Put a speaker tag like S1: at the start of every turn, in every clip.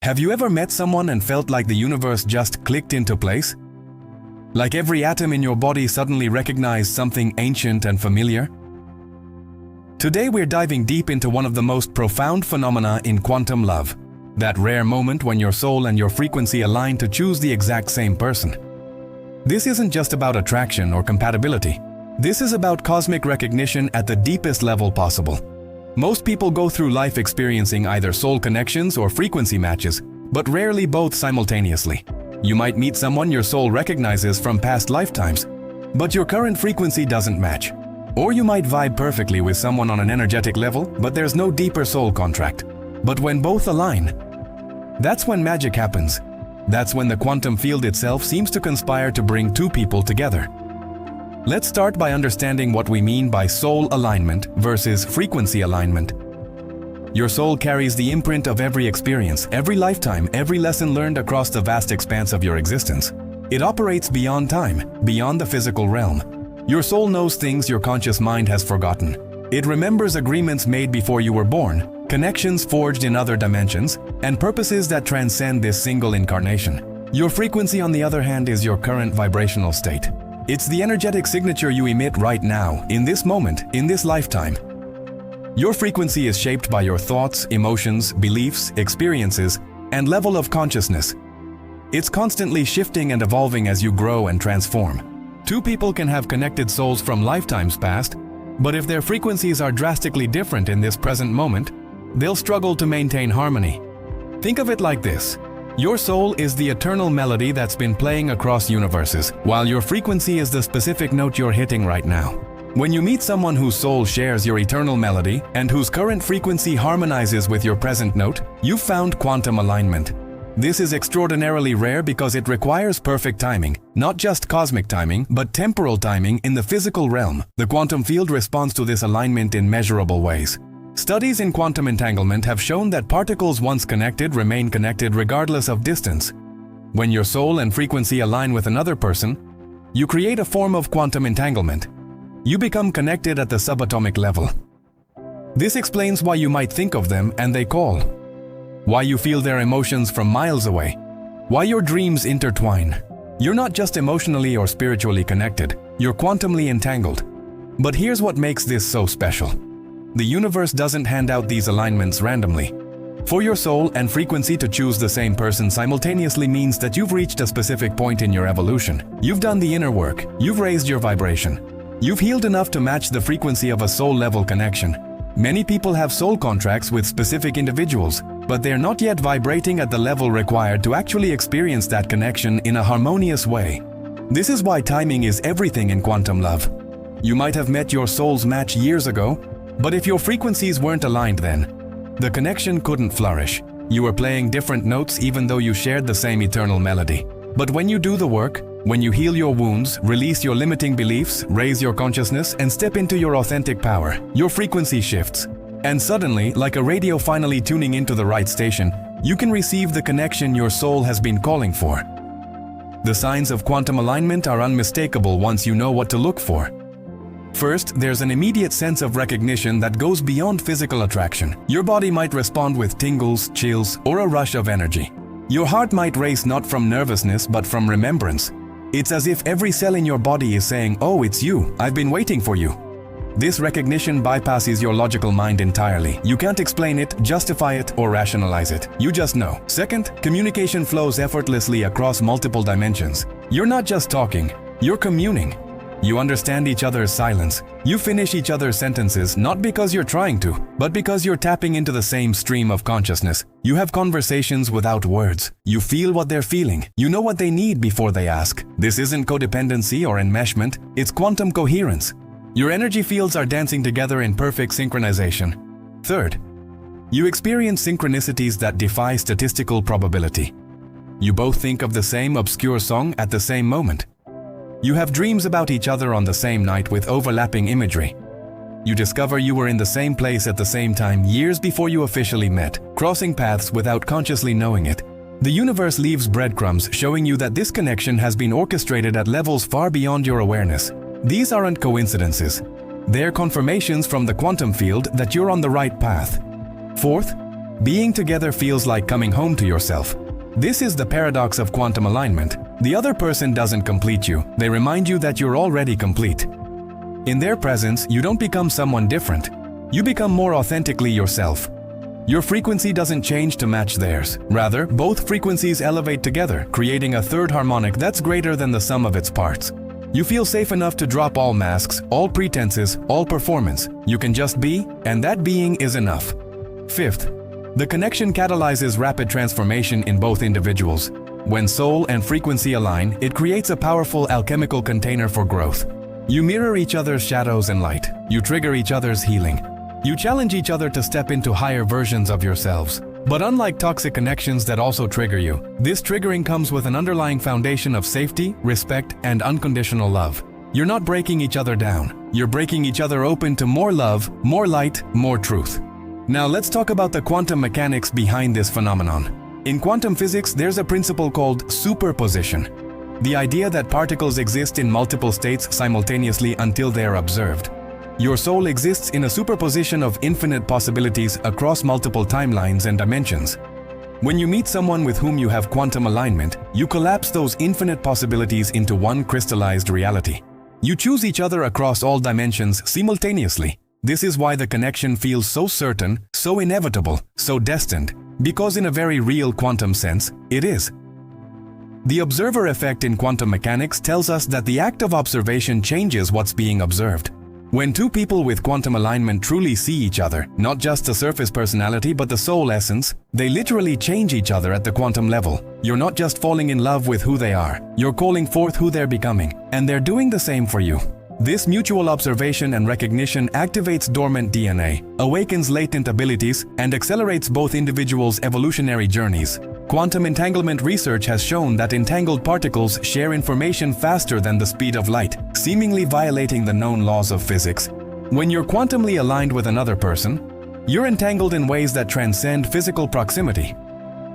S1: Have you ever met someone and felt like the universe just clicked into place? Like every atom in your body suddenly recognized something ancient and familiar? Today we're diving deep into one of the most profound phenomena in quantum love. That rare moment when your soul and your frequency align to choose the exact same person. This isn't just about attraction or compatibility. This is about cosmic recognition at the deepest level possible. Most people go through life experiencing either soul connections or frequency matches, but rarely both simultaneously. You might meet someone your soul recognizes from past lifetimes, but your current frequency doesn't match. Or you might vibe perfectly with someone on an energetic level, but there's no deeper soul contract. But when both align, that's when magic happens. That's when the quantum field itself seems to conspire to bring two people together. Let's start by understanding what we mean by soul alignment versus frequency alignment. Your soul carries the imprint of every experience, every lifetime, every lesson learned across the vast expanse of your existence. It operates beyond time, beyond the physical realm. Your soul knows things your conscious mind has forgotten. It remembers agreements made before you were born, connections forged in other dimensions, and purposes that transcend this single incarnation. Your frequency, on the other hand, is your current vibrational state. It's the energetic signature you emit right now, in this moment, in this lifetime. Your frequency is shaped by your thoughts, emotions, beliefs, experiences, and level of consciousness. It's constantly shifting and evolving as you grow and transform. Two people can have connected souls from lifetimes past, but if their frequencies are drastically different in this present moment, they'll struggle to maintain harmony. Think of it like this. Your soul is the eternal melody that's been playing across universes, while your frequency is the specific note you're hitting right now. When you meet someone whose soul shares your eternal melody and whose current frequency harmonizes with your present note, you've found quantum alignment. This is extraordinarily rare because it requires perfect timing, not just cosmic timing, but temporal timing in the physical realm. The quantum field responds to this alignment in measurable ways. Studies in quantum entanglement have shown that particles once connected remain connected regardless of distance. When your soul and frequency align with another person, you create a form of quantum entanglement. You become connected at the subatomic level. This explains why you might think of them and they call, why you feel their emotions from miles away, why your dreams intertwine. You're not just emotionally or spiritually connected, you're quantumly entangled. But here's what makes this so special. The universe doesn't hand out these alignments randomly. For your soul and frequency to choose the same person simultaneously means that you've reached a specific point in your evolution. You've done the inner work, you've raised your vibration. You've healed enough to match the frequency of a soul-level connection. Many people have soul contracts with specific individuals, but they're not yet vibrating at the level required to actually experience that connection in a harmonious way. This is why timing is everything in quantum love. You might have met your soul's match years ago, but if your frequencies weren't aligned then, the connection couldn't flourish. You were playing different notes even though you shared the same eternal melody. But when you do the work, when you heal your wounds, release your limiting beliefs, raise your consciousness, and step into your authentic power, your frequency shifts. And suddenly, like a radio finally tuning into the right station, you can receive the connection your soul has been calling for. The signs of quantum alignment are unmistakable once you know what to look for. First, there's an immediate sense of recognition that goes beyond physical attraction. Your body might respond with tingles, chills, or a rush of energy. Your heart might race not from nervousness but from remembrance. It's as if every cell in your body is saying, "Oh, it's you, I've been waiting for you." This recognition bypasses your logical mind entirely. You can't explain it, justify it, or rationalize it. You just know. Second, communication flows effortlessly across multiple dimensions. You're not just talking, you're communing. You understand each other's silence. You finish each other's sentences not because you're trying to, but because you're tapping into the same stream of consciousness. You have conversations without words. You feel what they're feeling. You know what they need before they ask. This isn't codependency or enmeshment, it's quantum coherence. Your energy fields are dancing together in perfect synchronization. Third, you experience synchronicities that defy statistical probability. You both think of the same obscure song at the same moment. You have dreams about each other on the same night with overlapping imagery. You discover you were in the same place at the same time years before you officially met, crossing paths without consciously knowing it. The universe leaves breadcrumbs showing you that this connection has been orchestrated at levels far beyond your awareness. These aren't coincidences. They're confirmations from the quantum field that you're on the right path. Fourth, Being together feels like coming home to yourself. This is the paradox of quantum alignment. The other person doesn't complete you. They remind you that you're already complete. In their presence, you don't become someone different. You become more authentically yourself. Your frequency doesn't change to match theirs. Rather, both frequencies elevate together, creating a third harmonic that's greater than the sum of its parts. You feel safe enough to drop all masks, all pretenses, all performance. You can just be, and that being is enough. Fifth, the connection catalyzes rapid transformation in both individuals. When soul and frequency align, it creates a powerful alchemical container for growth. You mirror each other's shadows and light. You trigger each other's healing. You challenge each other to step into higher versions of yourselves. But unlike toxic connections that also trigger you, this triggering comes with an underlying foundation of safety, respect, and unconditional love. You're not breaking each other down. You're breaking each other open to more love, more light, more truth. Now let's talk about the quantum mechanics behind this phenomenon. In quantum physics, there's a principle called superposition. The idea that particles exist in multiple states simultaneously until they are observed. Your soul exists in a superposition of infinite possibilities across multiple timelines and dimensions. When you meet someone with whom you have quantum alignment, you collapse those infinite possibilities into one crystallized reality. You choose each other across all dimensions simultaneously. This is why the connection feels so certain, so inevitable, so destined, because in a very real quantum sense, it is. The observer effect in quantum mechanics tells us that the act of observation changes what's being observed. When two people with quantum alignment truly see each other, not just the surface personality but the soul essence, they literally change each other at the quantum level. You're not just falling in love with who they are, you're calling forth who they're becoming, and they're doing the same for you. This mutual observation and recognition activates dormant DNA, awakens latent abilities, and accelerates both individuals' evolutionary journeys. Quantum entanglement research has shown that entangled particles share information faster than the speed of light, seemingly violating the known laws of physics. When you're quantumly aligned with another person, you're entangled in ways that transcend physical proximity.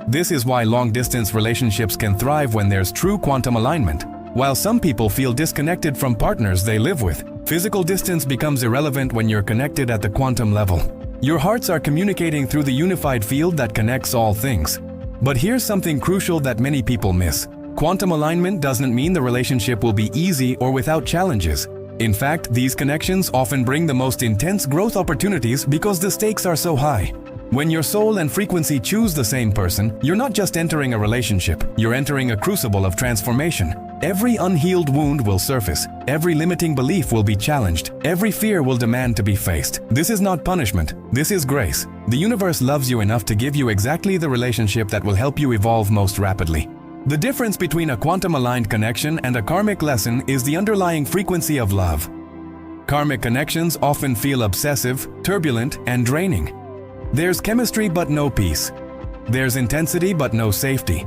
S1: This is why long-distance relationships can thrive when there's true quantum alignment. While some people feel disconnected from partners they live with, physical distance becomes irrelevant when you're connected at the quantum level. Your hearts are communicating through the unified field that connects all things. But here's something crucial that many people miss. Quantum alignment doesn't mean the relationship will be easy or without challenges. In fact, these connections often bring the most intense growth opportunities because the stakes are so high. When your soul and frequency choose the same person, you're not just entering a relationship, you're entering a crucible of transformation. Every unhealed wound will surface, every limiting belief will be challenged, every fear will demand to be faced. This is not punishment, this is grace. The universe loves you enough to give you exactly the relationship that will help you evolve most rapidly. The difference between a quantum-aligned connection and a karmic lesson is the underlying frequency of love. Karmic connections often feel obsessive, turbulent, and draining. There's chemistry but no peace. There's intensity but no safety.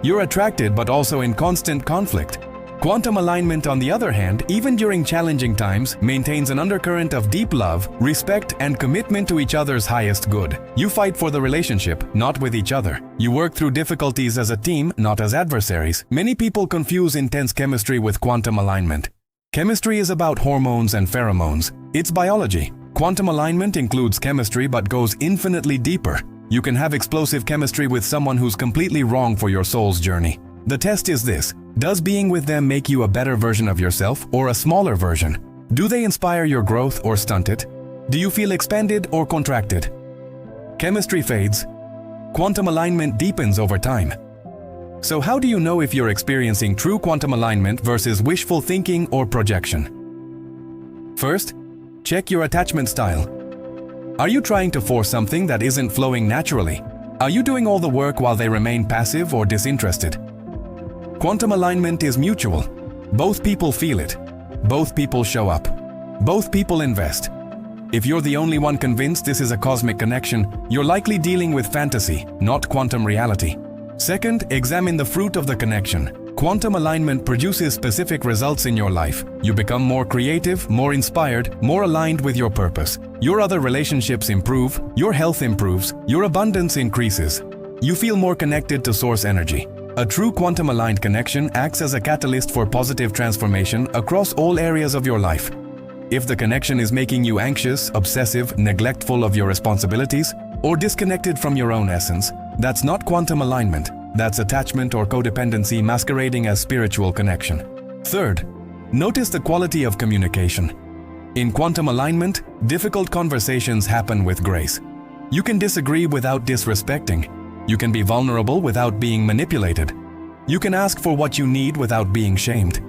S1: You're attracted but also in constant conflict. Quantum alignment, on the other hand, even during challenging times, maintains an undercurrent of deep love, respect, and commitment to each other's highest good. You fight for the relationship, not with each other. You work through difficulties as a team, not as adversaries. Many people confuse intense chemistry with quantum alignment. Chemistry is about hormones and pheromones. It's biology. Quantum alignment includes chemistry but goes infinitely deeper. You can have explosive chemistry with someone who's completely wrong for your soul's journey. The test is this: does being with them make you a better version of yourself or a smaller version? Do they inspire your growth or stunt it? Do you feel expanded or contracted? Chemistry fades. Quantum alignment deepens over time. So how do you know if you're experiencing true quantum alignment versus wishful thinking or projection? First, check your attachment style. Are you trying to force something that isn't flowing naturally? Are you doing all the work while they remain passive or disinterested? Quantum alignment is mutual. Both people feel it. Both people show up. Both people invest. If you're the only one convinced this is a cosmic connection, you're likely dealing with fantasy, not quantum reality. Second, examine the fruit of the connection. Quantum alignment produces specific results in your life. You become more creative, more inspired, more aligned with your purpose. Your other relationships improve, your health improves, your abundance increases. You feel more connected to source energy. A true quantum-aligned connection acts as a catalyst for positive transformation across all areas of your life. If the connection is making you anxious, obsessive, neglectful of your responsibilities, or disconnected from your own essence, that's not quantum alignment. That's attachment or codependency masquerading as spiritual connection. Third, notice the quality of communication. In quantum alignment, difficult conversations happen with grace. You can disagree without disrespecting. You can be vulnerable without being manipulated. You can ask for what you need without being shamed.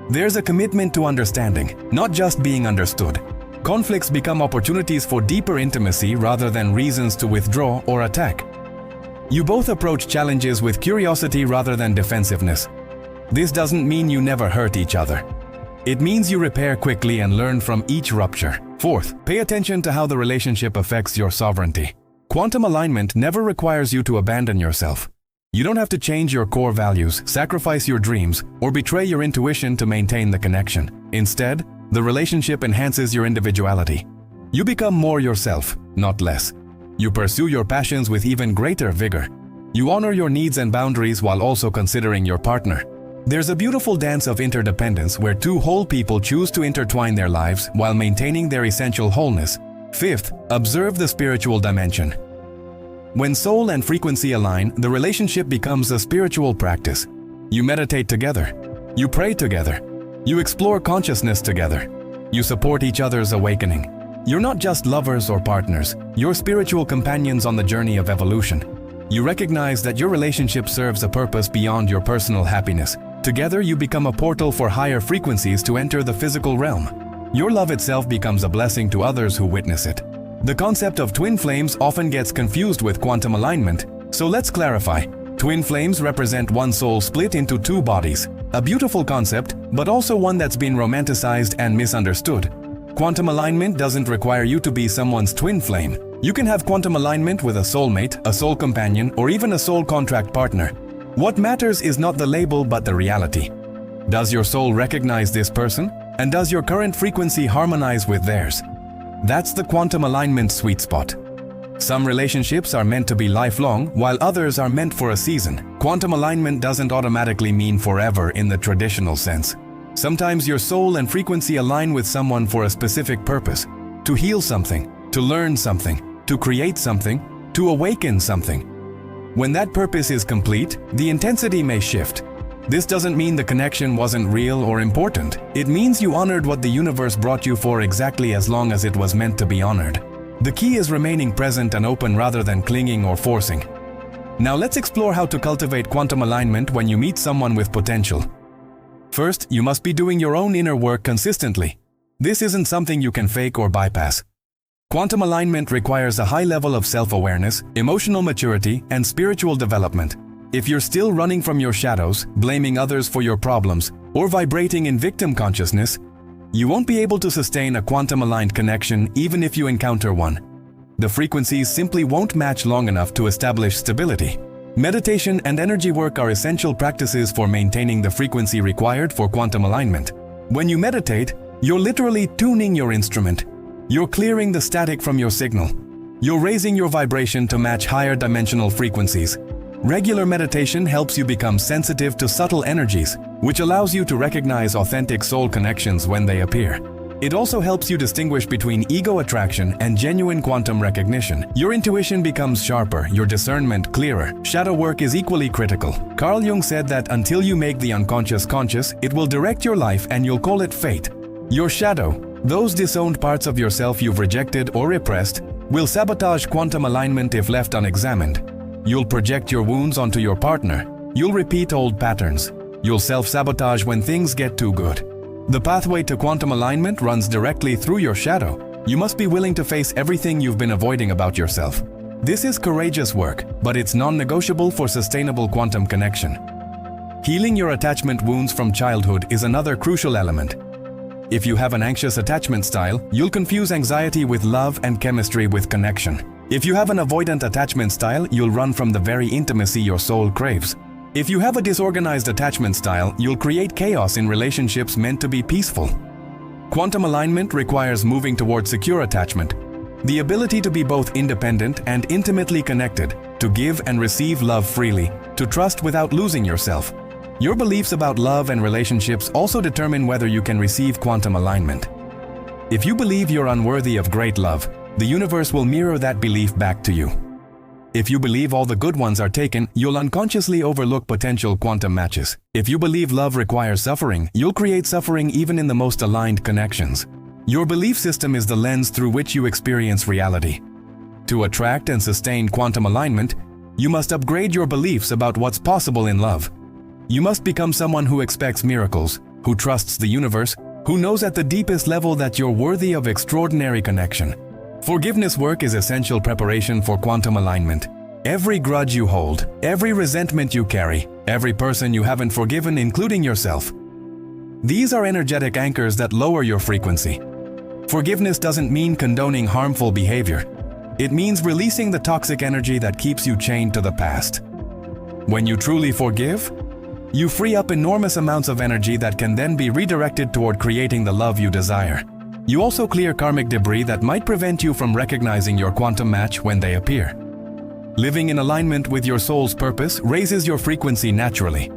S1: There's a commitment to understanding, not just being understood. Conflicts become opportunities for deeper intimacy rather than reasons to withdraw or attack. You both approach challenges with curiosity rather than defensiveness. This doesn't mean you never hurt each other. It means you repair quickly and learn from each rupture. Fourth, pay attention to how the relationship affects your sovereignty. Quantum alignment never requires you to abandon yourself. You don't have to change your core values, sacrifice your dreams, or betray your intuition to maintain the connection. Instead, the relationship enhances your individuality. You become more yourself, not less. You pursue your passions with even greater vigor. You honor your needs and boundaries while also considering your partner. There's a beautiful dance of interdependence where two whole people choose to intertwine their lives while maintaining their essential wholeness. Fifth, observe the spiritual dimension. When soul and frequency align, the relationship becomes a spiritual practice. You meditate together. You pray together. You explore consciousness together. You support each other's awakening. You're not just lovers or partners, you're spiritual companions on the journey of evolution. You recognize that your relationship serves a purpose beyond your personal happiness. Together you become a portal for higher frequencies to enter the physical realm. Your love itself becomes a blessing to others who witness it. The concept of twin flames often gets confused with quantum alignment, so let's clarify. Twin flames represent one soul split into two bodies. A beautiful concept, but also one that's been romanticized and misunderstood. Quantum alignment doesn't require you to be someone's twin flame. You can have quantum alignment with a soulmate, a soul companion, or even a soul contract partner. What matters is not the label but the reality. Does your soul recognize this person? And does your current frequency harmonize with theirs? That's the quantum alignment sweet spot. Some relationships are meant to be lifelong, while others are meant for a season. Quantum alignment doesn't automatically mean forever in the traditional sense. Sometimes your soul and frequency align with someone for a specific purpose. To heal something, to learn something, to create something, to awaken something. When that purpose is complete, the intensity may shift. This doesn't mean the connection wasn't real or important. It means you honored what the universe brought you for exactly as long as it was meant to be honored. The key is remaining present and open rather than clinging or forcing. Now let's explore how to cultivate quantum alignment when you meet someone with potential. First, you must be doing your own inner work consistently. This isn't something you can fake or bypass. Quantum alignment requires a high level of self-awareness, emotional maturity, and spiritual development. If you're still running from your shadows, blaming others for your problems, or vibrating in victim consciousness, you won't be able to sustain a quantum-aligned connection even if you encounter one. The frequencies simply won't match long enough to establish stability. Meditation and energy work are essential practices for maintaining the frequency required for quantum alignment. When you meditate, you're literally tuning your instrument. You're clearing the static from your signal. You're raising your vibration to match higher dimensional frequencies. Regular meditation helps you become sensitive to subtle energies, which allows you to recognize authentic soul connections when they appear. It also helps you distinguish between ego attraction and genuine quantum recognition. Your intuition becomes sharper, your discernment clearer. Shadow work is equally critical. Carl Jung said that until you make the unconscious conscious, it will direct your life and you'll call it fate. Your shadow, those disowned parts of yourself you've rejected or repressed, will sabotage quantum alignment if left unexamined. You'll project your wounds onto your partner. You'll repeat old patterns. You'll self-sabotage when things get too good. The pathway to quantum alignment runs directly through your shadow. You must be willing to face everything you've been avoiding about yourself. This is courageous work, but it's non-negotiable for sustainable quantum connection. Healing your attachment wounds from childhood is another crucial element. If you have an anxious attachment style, you'll confuse anxiety with love and chemistry with connection. If you have an avoidant attachment style, you'll run from the very intimacy your soul craves. If you have a disorganized attachment style, you'll create chaos in relationships meant to be peaceful. Quantum alignment requires moving toward secure attachment, the ability to be both independent and intimately connected, to give and receive love freely, to trust without losing yourself. Your beliefs about love and relationships also determine whether you can receive quantum alignment. If you believe you're unworthy of great love, the universe will mirror that belief back to you. If you believe all the good ones are taken, you'll unconsciously overlook potential quantum matches. If you believe love requires suffering, you'll create suffering even in the most aligned connections. Your belief system is the lens through which you experience reality. To attract and sustain quantum alignment, you must upgrade your beliefs about what's possible in love. You must become someone who expects miracles, who trusts the universe, who knows at the deepest level that you're worthy of extraordinary connection. Forgiveness work is essential preparation for quantum alignment. Every grudge you hold, every resentment you carry, every person you haven't forgiven, including yourself. These are energetic anchors that lower your frequency. Forgiveness doesn't mean condoning harmful behavior. It means releasing the toxic energy that keeps you chained to the past. When you truly forgive, you free up enormous amounts of energy that can then be redirected toward creating the love you desire. You also clear karmic debris that might prevent you from recognizing your quantum match when they appear. Living in alignment with your soul's purpose raises your frequency naturally.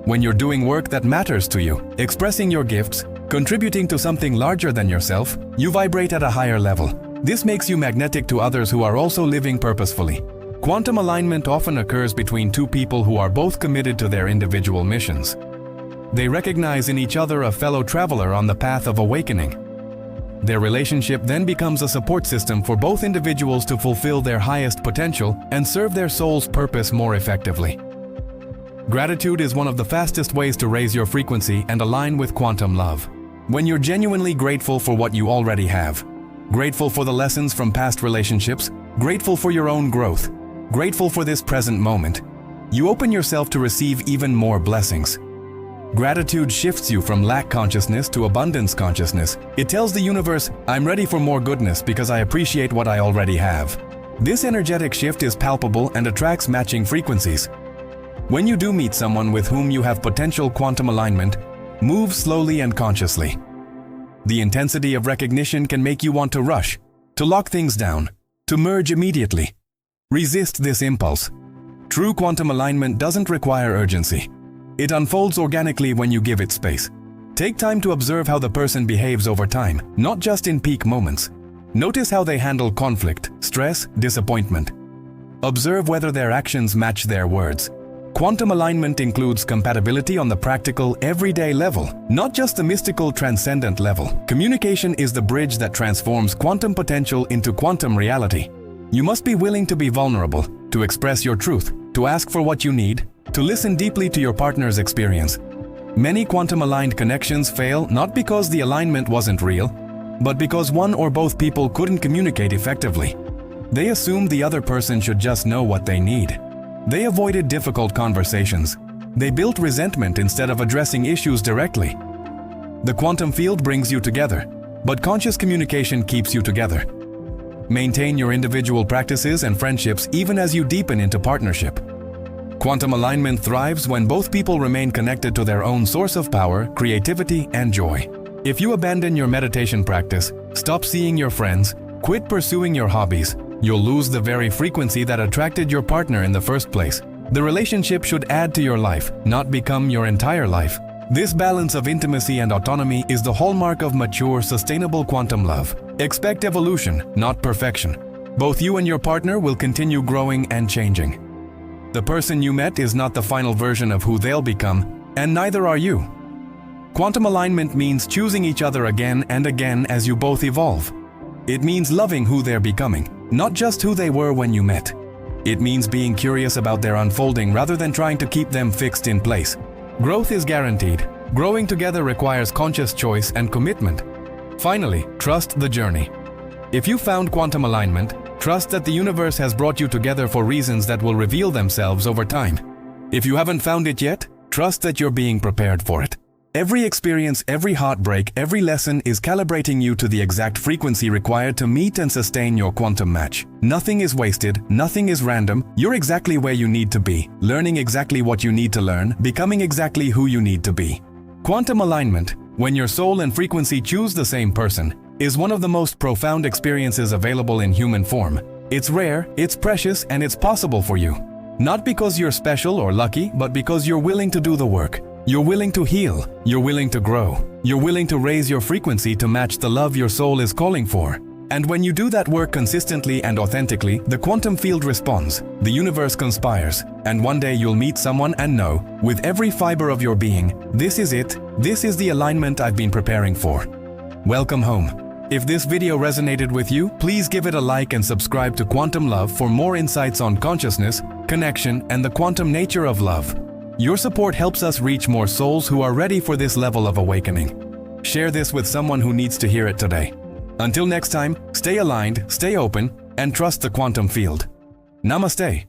S1: When you're doing work that matters to you, expressing your gifts, contributing to something larger than yourself, you vibrate at a higher level. This makes you magnetic to others who are also living purposefully. Quantum alignment often occurs between two people who are both committed to their individual missions. They recognize in each other a fellow traveler on the path of awakening. Their relationship then becomes a support system for both individuals to fulfill their highest potential and serve their soul's purpose more effectively. Gratitude is one of the fastest ways to raise your frequency and align with quantum love. When you're genuinely grateful for what you already have, grateful for the lessons from past relationships, grateful for your own growth, grateful for this present moment, you open yourself to receive even more blessings. Gratitude shifts you from lack consciousness to abundance consciousness. It tells the universe, I'm ready for more goodness because I appreciate what I already have. This energetic shift is palpable and attracts matching frequencies. When you do meet someone with whom you have potential quantum alignment, move slowly and consciously. The intensity of recognition can make you want to rush, to lock things down, to merge immediately. Resist this impulse. True quantum alignment doesn't require urgency. It unfolds organically when you give it space. Take time to observe how the person behaves over time, not just in peak moments. Notice how they handle conflict, stress, disappointment. Observe whether their actions match their words. Quantum alignment includes compatibility on the practical, everyday level, not just the mystical, transcendent level. Communication is the bridge that transforms quantum potential into quantum reality. You must be willing to be vulnerable, to express your truth, to ask for what you need, to listen deeply to your partner's experience. Many quantum-aligned connections fail not because the alignment wasn't real, but because one or both people couldn't communicate effectively. They assumed the other person should just know what they need. They avoided difficult conversations. They built resentment instead of addressing issues directly. The quantum field brings you together, but conscious communication keeps you together. Maintain your individual practices and friendships even as you deepen into partnership. Quantum alignment thrives when both people remain connected to their own source of power, creativity, and joy. If you abandon your meditation practice, stop seeing your friends, quit pursuing your hobbies, you'll lose the very frequency that attracted your partner in the first place. The relationship should add to your life, not become your entire life. This balance of intimacy and autonomy is the hallmark of mature, sustainable quantum love. Expect evolution, not perfection. Both you and your partner will continue growing and changing. The person you met is not the final version of who they'll become, and neither are you. Quantum alignment means choosing each other again and again as you both evolve. It means loving who they're becoming, not just who they were when you met. It means being curious about their unfolding rather than trying to keep them fixed in place. Growth is guaranteed. Growing together requires conscious choice and commitment. Finally, trust the journey. If you found quantum alignment, trust that the universe has brought you together for reasons that will reveal themselves over time. If you haven't found it yet, trust that you're being prepared for it. Every experience, every heartbreak, every lesson is calibrating you to the exact frequency required to meet and sustain your quantum match. Nothing is wasted, nothing is random. You're exactly where you need to be, learning exactly what you need to learn, becoming exactly who you need to be. Quantum alignment, when your soul and frequency choose the same person, is one of the most profound experiences available in human form. It's rare, it's precious, and it's possible for you. Not because you're special or lucky, but because you're willing to do the work. You're willing to heal, you're willing to grow, you're willing to raise your frequency to match the love your soul is calling for. And when you do that work consistently and authentically, the quantum field responds, the universe conspires, and one day you'll meet someone and know, with every fiber of your being, this is it, this is the alignment I've been preparing for. Welcome home. If this video resonated with you, please give it a like and subscribe to Quantum Love for more insights on consciousness, connection, and the quantum nature of love. Your support helps us reach more souls who are ready for this level of awakening. Share this with someone who needs to hear it today. Until next time, stay aligned, stay open, and trust the quantum field. Namaste.